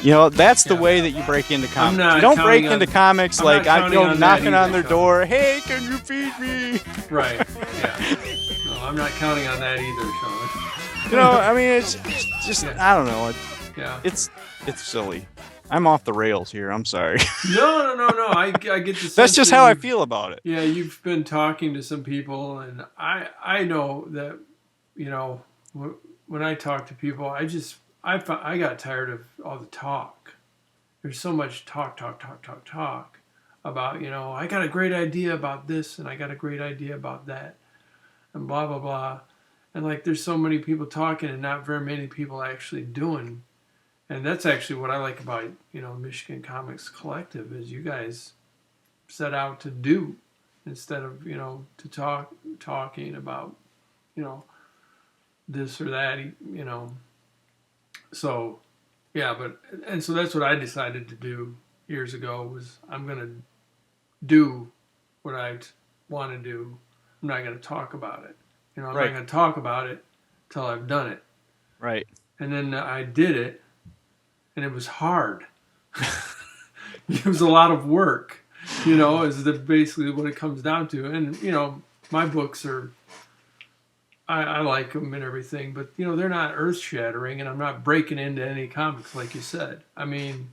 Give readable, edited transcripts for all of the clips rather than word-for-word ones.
That's the way that you break into comics. not You don't break counting into on- comics I'm like not I counting go on that knocking either, on their Sean. door. Hey, can you feed me? Right. Yeah. No, I'm not counting on that either, Sean. I mean, it's just Yeah. I don't know. Yeah. It's silly. I'm off the rails here. I'm sorry. No. I get the sense That's just that how I you've- feel about it. Yeah, you've been talking to some people, and I know that, when I talk to people, I got tired of all the talk. There's so much talk about, I got a great idea about this, and I got a great idea about that, and blah, blah, blah. And like, there's so many people talking and not very many people actually doing. And that's actually what I like about, Michigan Comics Collective, is you guys set out to do instead of, to talking about, this or that, So, yeah, so that's what I decided to do years ago, was I'm going to do what I want to do. I'm not going to talk about it. I'm not going to talk about it till I've done it. Right. And then I did it, and it was hard. It was a lot of work, is basically what it comes down to. And, my books are, I like them and everything, but, they're not earth-shattering, and I'm not breaking into any comics, like you said. I mean,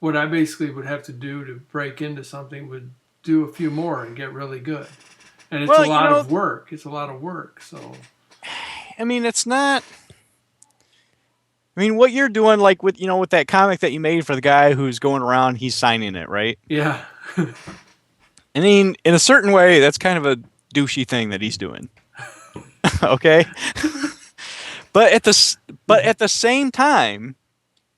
what I basically would have to do to break into something would do a few more and get really good. And it's a lot of work. It's a lot of work, so... I mean, it's not... I mean, what you're doing, like with that comic that you made for the guy who's going around, he's signing it, right? Yeah. I mean, in a certain way, that's kind of a douchey thing that he's doing. Okay? But at the same time,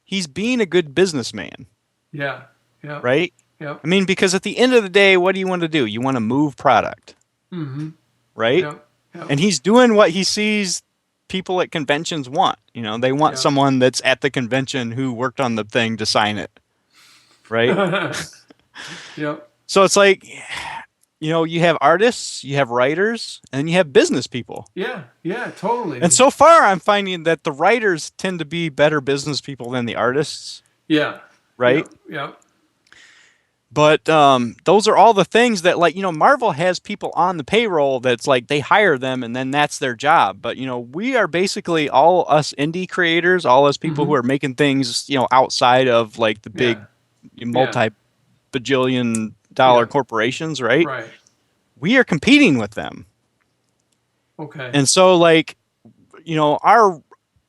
he's being a good businessman. Yeah. Yeah. Right? Yeah. I mean, because at the end of the day, what do you want to do? You want to move product. Mm-hmm. Right? Yep. Yep. And he's doing what he sees people at conventions want. They want someone that's at the convention who worked on the thing to sign it. Right? Yep. So it's like, you have artists, you have writers, and you have business people. Yeah. Yeah, totally. And so far, I'm finding that the writers tend to be better business people than the artists. Yeah. Right? Yep. But those are all the things that, like, Marvel has people on the payroll that's like they hire them and then that's their job. But, we are basically all us indie creators, all us people who are making things, outside of like the big multi-bajillion dollar corporations, right? Right. We are competing with them. Okay. And so, like, our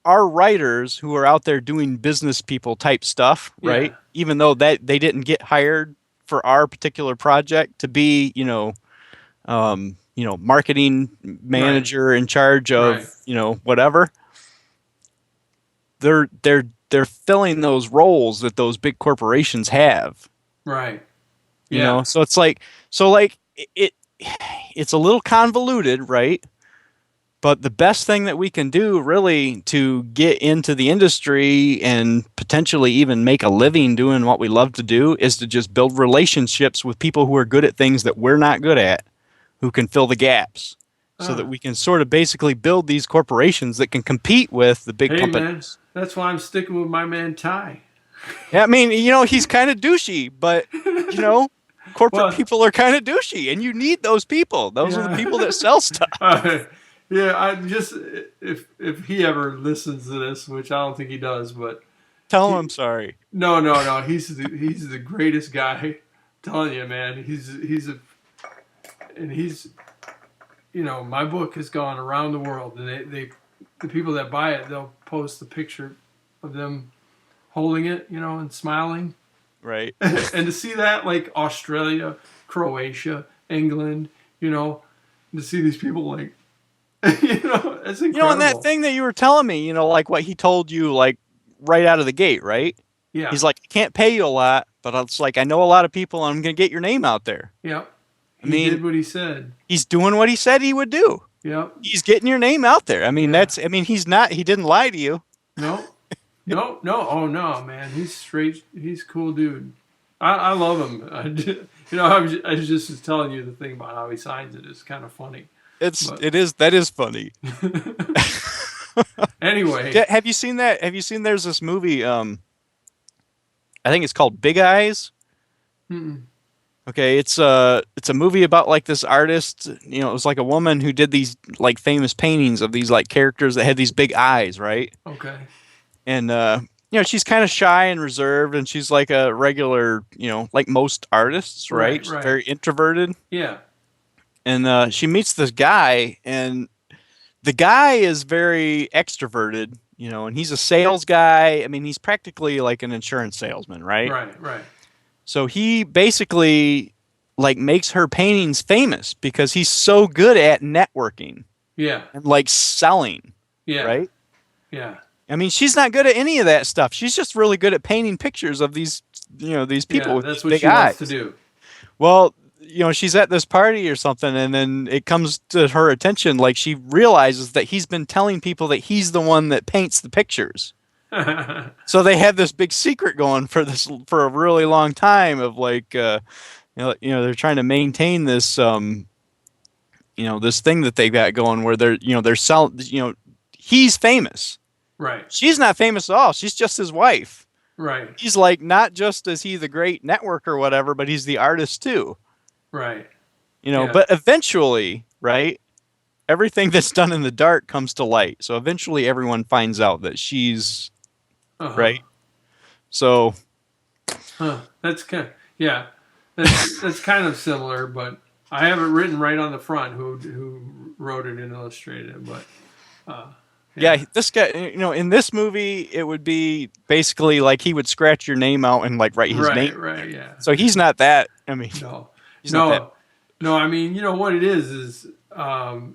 writers who are out there doing business people type stuff, right? Even though that they didn't get hired for our particular project to be, marketing manager in charge of, whatever. They're filling those roles that those big corporations have. Right. Yeah. So it's like, it's a little convoluted, right? But the best thing that we can do really to get into the industry and potentially even make a living doing what we love to do is to just build relationships with people who are good at things that we're not good at, who can fill the gaps so that we can sort of basically build these corporations that can compete with the big companies. Man, that's why I'm sticking with my man Ty. Yeah, I mean, he's kind of douchey, but, corporate people are kind of douchey, and you need those people. Those are the people that sell stuff. Yeah, I just if he ever listens to this, which I don't think he does, but tell him I'm sorry. No, he's the greatest guy. I'm telling you, man, he's my book has gone around the world, and the people that buy it, they'll post the picture of them holding it, and smiling. Right. And to see that, like Australia, Croatia, England, to see these people like. It's incredible. And that thing that you were telling me, like what he told you, like right out of the gate, right? Yeah. He's like, I can't pay you a lot, but it's like, I know a lot of people and I'm going to get your name out there. Yep. He did what he said. He's doing what he said he would do. Yep. He's getting your name out there. I mean, he didn't lie to you. No. Oh, no, man. He's straight. He's a cool dude. I love him. I just was telling you the thing about how he signs it. It's kind of funny. That is funny. Anyway, have you seen that? Have you seen there's this movie I think it's called Big Eyes. Mm-mm. Okay, it's a movie about like this artist. You know, it was like a woman who did these like famous paintings of these like characters that had these big eyes, right? Okay. And you know, she's kind of shy and reserved, and she's like a regular, you know, like most artists, right? Right. She's Right. very introverted, Yeah. and she meets this guy, and the guy is very extroverted, you know, and he's a sales guy. I mean, he's practically like an insurance salesman, right? Right. Right. So he basically like makes her paintings famous because he's so good at networking Yeah. and like selling, Yeah. right? Yeah. I mean, she's not good at any of that stuff. She's just really good at painting pictures of these, you know, these people Yeah. with these That's what big she wants to eyes. do. Well, you know, she's at this party or something, and then it comes to her attention, like she realizes that he's been telling people that he's the one that paints the pictures. So they have this big secret going for this for a really long time of like, you know, they're trying to maintain this, you know, this thing that they got going where they're, you know, they're selling, you know, he's famous. Right. She's not famous at all. She's just his wife. Right. He's like, not just is he the great network or whatever, but he's the artist too. Right. You know, Yeah. but eventually, right? Everything that's done in the dark comes to light. So eventually everyone finds out that she's Uh huh. right. So Huh. That's kind. Yeah. That's kind of similar, but I have it written right on the front who wrote it and illustrated it. But uh, yeah. yeah, this guy, you know, in this movie, it would be basically like he would scratch your name out and like write his name Right. in Right. there. Yeah. So he's not that. I mean, No. he's not that. No. No. I mean, you know what it is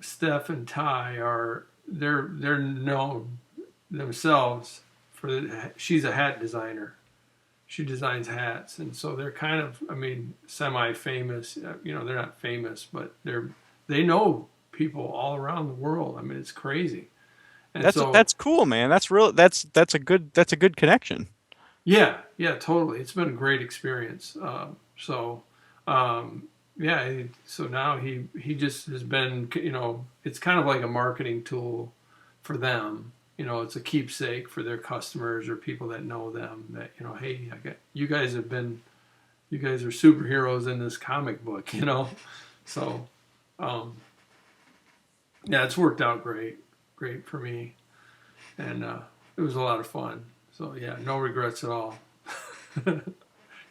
Steph and Ty are they're known themselves for she's a hat designer. She designs hats, and so they're kind of, I mean, semi-famous. You know, they're not famous, but they know people all around the world. I mean, it's crazy. And so, That's cool, man. That's real. That's a good connection. yeah, yeah, totally. It's been a great experience. Um, yeah. So now he just has been, you know, it's kind of like a marketing tool for them. You know, it's a keepsake for their customers or people that know them. That, you know, hey, you guys have been, you guys are superheroes in this comic book. You know, so um, yeah, it's worked out great for me, and it was a lot of fun. So yeah, no regrets at all.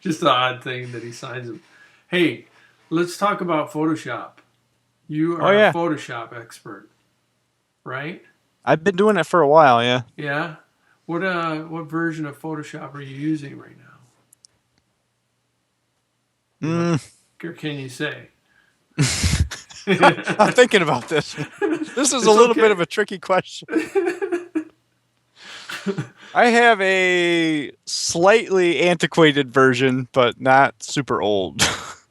Just the odd thing that he signs them. Hey, let's talk about Photoshop. You Oh are a yeah, Photoshop expert, right? I've been doing it for a while. Yeah. Yeah. What version of Photoshop are you using right now? You know, Mm. or can you say? I'm thinking about this. This is a It's little bit okay. of a tricky question. I have a slightly antiquated version, but not super old.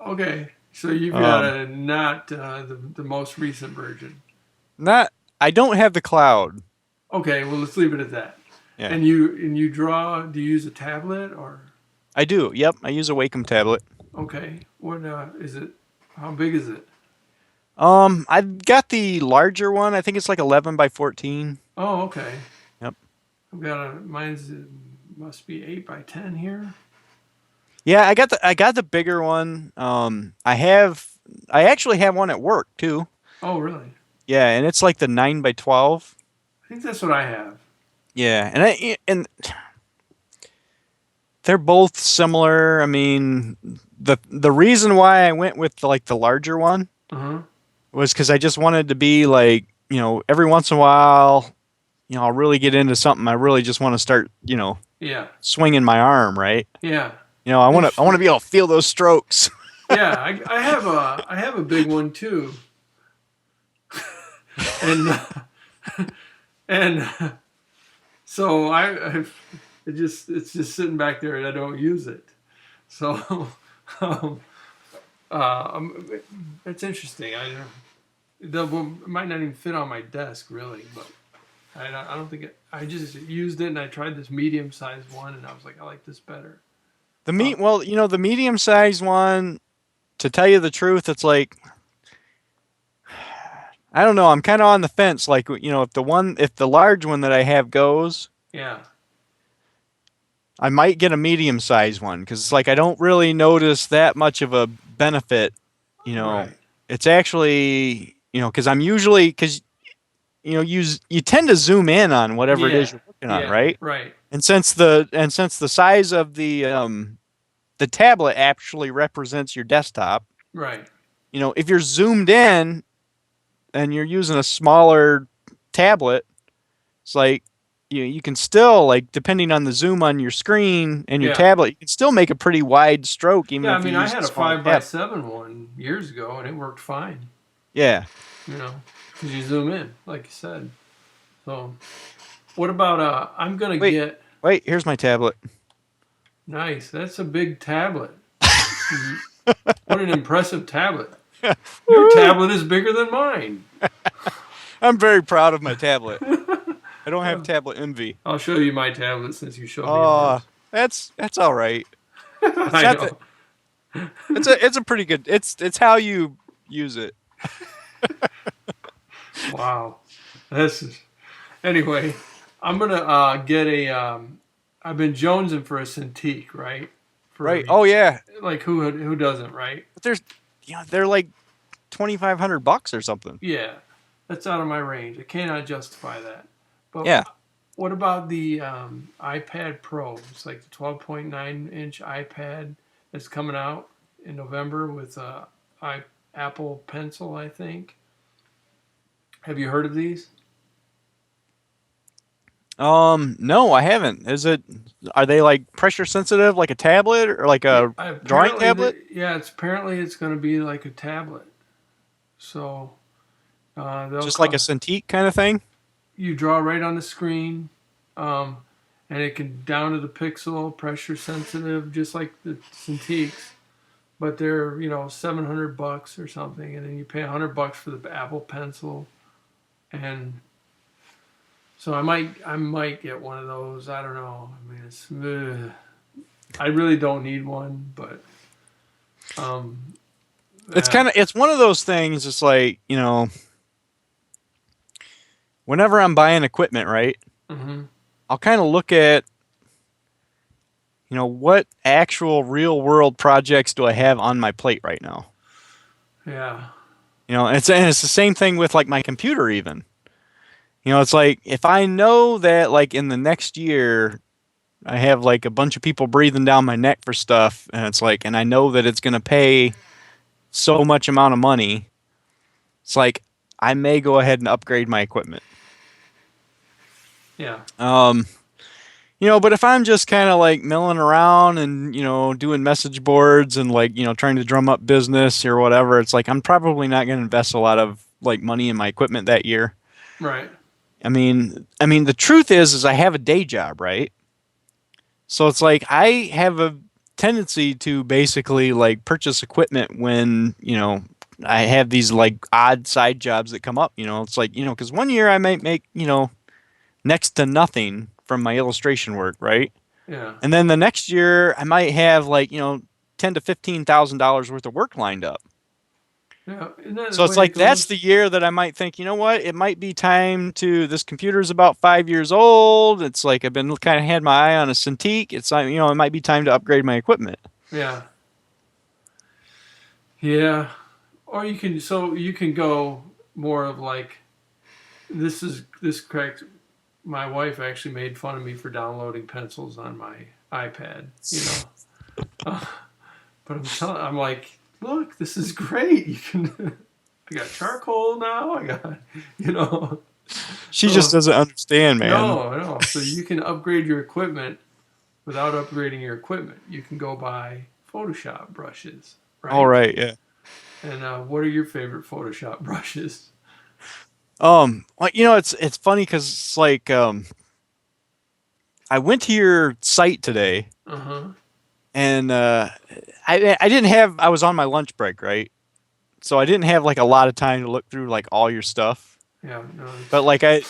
Okay. So you've got um, a not the most recent version. not. I don't have the cloud. Okay. Well, let's leave it at that. Yeah, And you draw. Do you use a tablet or? I do. Yep, I use a Wacom tablet. Okay. What is it? How big is it? I've got the larger one. I think it's like 11 by 14. Oh, okay. Yep. I've got a mine's must be 8 by 10 here. Yeah, I got the bigger one. I actually have one at work too. Oh, really? Yeah, and it's like the 9 by 12. I think that's what I have. Yeah, and they're both similar. I mean, the reason why I went with like the larger one Uh huh. was because I just wanted to be like, you know, every once in a while, you know, I'll really get into something. I really just want to start, you know, Yeah. swinging my arm, right? Yeah. You know, I want to Interesting. be able to feel those strokes. Yeah, I have a big one too, and and so it's just sitting back there and I don't use it. So um, um, it's interesting. It might not even fit on my desk really, but I don't think it. I just used it and I tried this medium sized one and I was like, I like this better. Uh, Well, you know, the medium sized one, to tell you the truth, it's like I don't know. I'm kind of on the fence. Like, you know, if the large one that I have goes, yeah. I might get a medium sized one because it's like I don't really notice that much of a benefit. You know, Right. it's actually, because I'm usually, because you tend to zoom in on whatever it is Yeah. you're working on, Yeah. right? Right. And since the size of the tablet actually represents your desktop, Right. if you're zoomed in and you're using a smaller tablet, it's like you can still, like, depending on the zoom on your screen and your Yeah. tablet, you can still make a pretty wide stroke even Yeah. I if you mean, I use had a a smaller five by tablet. seven one years ago, and it worked fine. Yeah. You know, because you zoom in, like you said. So, what about I'm gonna Wait, get wait. Here's my tablet. nice. That's a big tablet. What an impressive tablet. Your Woo! tablet is bigger than mine. I'm very proud of my tablet. I don't have tablet envy. I'll show you my tablet since you showed me Uh, yours. that's all right. It's I not that know. it's a pretty good. It's how you use it. Wow. This is anyway. I'm gonna get a. I've been jonesing for a Cintiq, right? For Right. Oh yeah. like who doesn't, right? But they're like $2,500 or something. Yeah, that's out of my range. I cannot justify that. But Yeah. what about the iPad Pro? It's like the 12.9-inch iPad that's coming out in November with Apple Pencil, I think. Have you heard of these? No, I haven't. Are they like pressure sensitive, like a tablet or like Yeah, a drawing apparently, tablet? it's going to be like a tablet. So they'll Just like a come. Cintiq kind of thing? You draw right on the screen, um, and it can down to the pixel, pressure sensitive, just like the Cintiqs. But they're $700 or something, and then you pay $100 for the Apple Pencil, and so I might get one of those. I don't know. I mean, I really don't need one, but um, yeah. It's one of those things. It's like, whenever I'm buying equipment, right? Hmm. I'll kind of look at, what actual real world projects do I have on my plate right now? Yeah. And it's the same thing with like my computer even. It's like if I know that like in the next year I have like a bunch of people breathing down my neck for stuff, and it's like, and I know that it's going to pay so much amount of money, it's like I may go ahead and upgrade my equipment. Yeah. Um, but if I'm just kind of like milling around and, doing message boards and like, trying to drum up business or whatever, it's like I'm probably not going to invest a lot of like money in my equipment that year. Right. I mean, the truth is I have a day job, right? So it's like I have a tendency to basically like purchase equipment when, I have these like odd side jobs that come up. It's like, because one year I might make, next to nothing from my illustration work, right? Yeah. And then the next year I might have like, ten to $15,000 worth of work lined up. Yeah. Isn't that the So it's way it like that's the goes? year that I might think, you know what, it might be time to. This computer's about 5 years old. It's like I've been kind of had my eye on a Cintiq. It's like, it might be time to upgrade my equipment. Yeah. Yeah. Or you can go more of like this correct. My wife actually made fun of me for downloading pencils on my iPad, Uh, but I'm like, look, this is great. You can, I got charcoal now. I got, you know, She just so doesn't understand, man. no, no. So you can upgrade your equipment without upgrading your equipment. You can go buy Photoshop brushes, All right? right, yeah. And what are your favorite Photoshop brushes? Like, it's funny because it's like I went to your site today, Uh huh. and I didn't have. I was on my lunch break, right? So I didn't have like a lot of time to look through like all your stuff. Yeah. No. But like a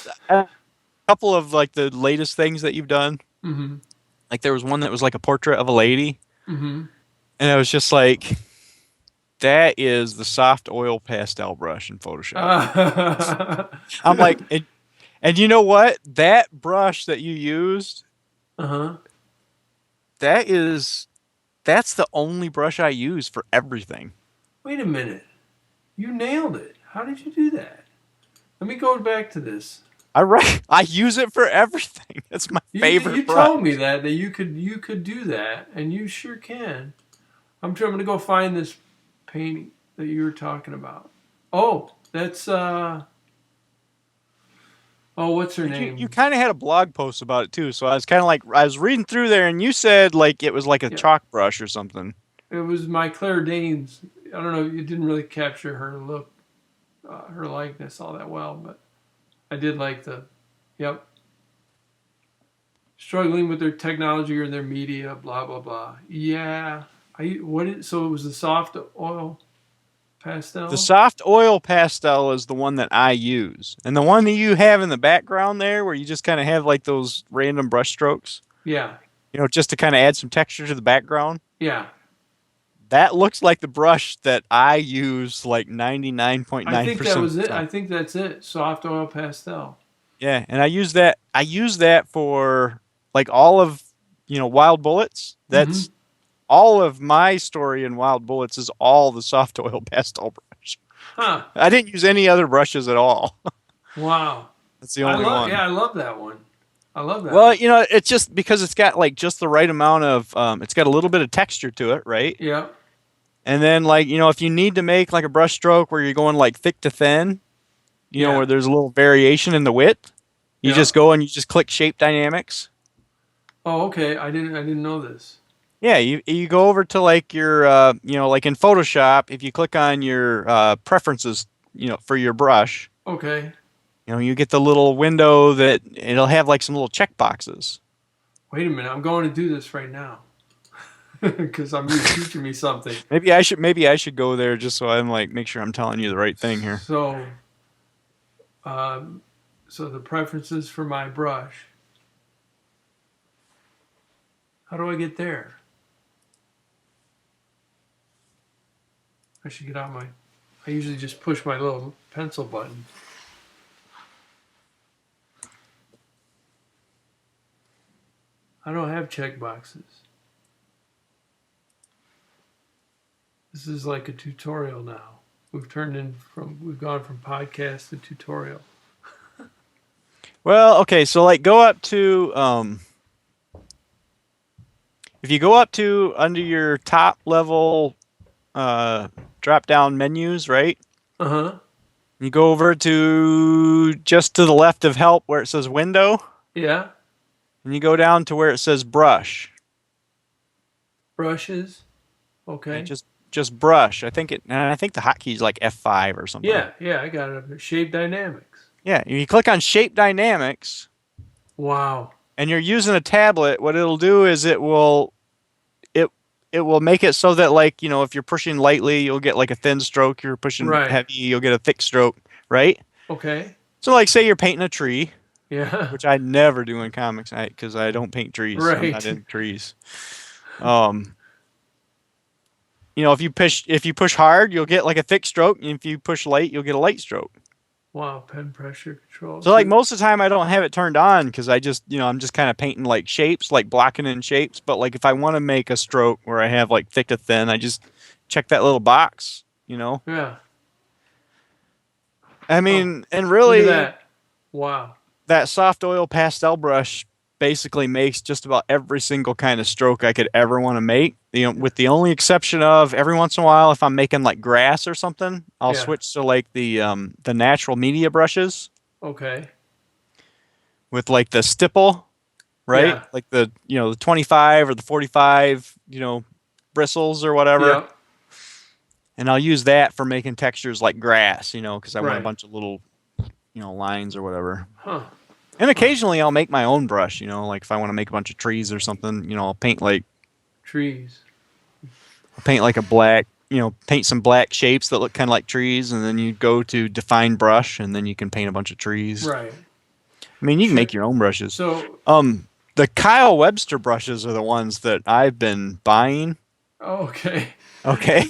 couple of like the latest things that you've done. Mm-hmm. Like there was one that was like a portrait of a lady, Mm-hmm. and I was just like, that is the soft oil pastel brush in Photoshop. I'm like, and you know what? That brush that you used, Uh huh. that is that's the only brush I use for everything. Wait a minute. You nailed it. How did you do that? Let me go back to this. I use it for everything. It's my You favorite brush. told me that you could do that, and you sure can. I'm gonna go find this painting that you were talking about. Oh, that's oh, what's her You name? kind of had a blog post about it too, so I was kind of like I was reading through there, and you said like it was like a Yeah, chalk brush or something. it was my Claire Danes. I don't know. It didn't really capture her look, her likeness all that well, but I did like the. Yep. Struggling with their technology or their media, blah blah blah. Yeah. So it was the soft oil The pastel? soft oil pastel is the one that I use, and the one that you have in the background there, where you just kind of have like those random brush strokes, Yeah. just to kind of add some texture to the background. Yeah. That looks like the brush that I use like I think that 99.9% of was the it. I time. think that's it. Soft oil pastel. Yeah, and I use that for like all of, Wild Bullets. Mm-hmm. That's all of my story in Wild Bullets is all the soft oil pastel brush. Huh. I didn't use any other brushes at all. Wow. That's the only one. I love that one. I love that Well, one. it's just because it's got like just the right amount of it's got a little bit of texture to it, right? Yeah. And then like, if you need to make like a brush stroke where you're going like thick to thin, where Yeah. there's a little variation in the width, you Yeah. just go and you just click shape dynamics. Oh, okay. I didn't know this. Yeah, you go over to like your like in Photoshop, if you click on your preferences, for your brush, Okay. you get the little window that it'll have like some little check boxes. Wait a minute. I'm going to do this right now because you're teaching me something. Maybe I should go there just so I'm like make sure I'm telling you the right thing here. So, um, so the preferences for my brush. How do I get there? I should get out my. I usually just push my little pencil button. I don't have check boxes. This is like a tutorial now. We've gone from podcast to tutorial. Well, okay, so like go up to if you go up to under your top level uh drop down menus, right? Uh huh. You go over to just to the left of help where it says window, Yeah. and you go down to where it says brush. Brushes. Yeah, Okay. just brush. I think the hotkey is like F5 or something. Yeah. Yeah. I got it up there. Shape dynamics. Yeah, if you click on shape dynamics Wow. and you're using a tablet, what it'll do is it it will make it so that like, if you're pushing lightly, you'll get like a thin stroke, you're pushing Right. heavy, you'll get a thick stroke, right? Okay. So like say you're painting a tree, Yeah. which I never do in comics because I don't paint trees. I'm not Right. into trees. Um, if you push hard, you'll get like a thick stroke, and if you push light, you'll get a light stroke. Wow. Pen pressure control. So like most of the time I don't have it turned on because I just, I'm just kind of painting like shapes, like blocking in shapes. But like if I want to make a stroke where I have like thick to thin, I just check that little box. Yeah. I Oh, mean, and look at really that. Wow. that soft oil pastel brush basically makes just about every single kind of stroke I could ever want to make. With the only exception of every once in a while, if I'm making like grass or something, I'll Yeah. switch to like the natural media brushes Okay. with like the stipple, right? Yeah. Like the 25 or the 45, bristles or whatever. Yep. And I'll use that for making textures like grass, because I want a Right. bunch of little, lines or whatever. Huh. And Huh. occasionally I'll make my own brush, like if I want to make a bunch of trees or something, I'll Trees. paint like a black, paint some black shapes that look kind of like trees, and then you go to define brush, and then you can paint a bunch of trees. Right. I mean, you can Sure. make your own brushes. So, The Kyle Webster brushes are the ones that I've been buying. okay. Okay.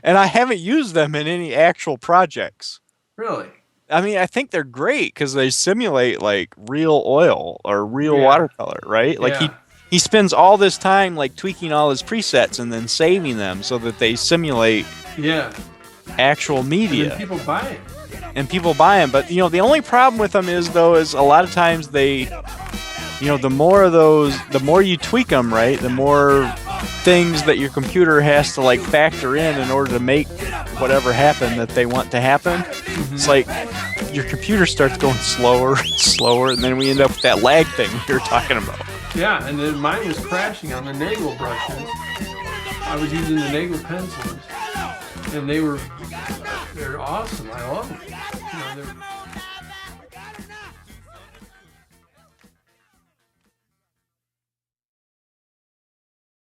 And I haven't used them in any actual projects. Really? I mean, I think they're great because they simulate like real oil or real Yeah. watercolor, right? Like Yeah. he spends all this time like tweaking all his presets and then saving them so that they simulate Yeah. actual And media. then people buy it. And people buy them. But the only problem with them is a lot of times they, the more of those, the more you tweak them, right? The more things that your computer has to like factor in order to make whatever happen that they want to happen. Mm-hmm. It's like your computer starts going slower and slower, and then we end up with that lag thing we were talking about. Yeah, and then mine was crashing on the Nagel brushes. I was using the Nagel pencils, and they're awesome. I love them. They're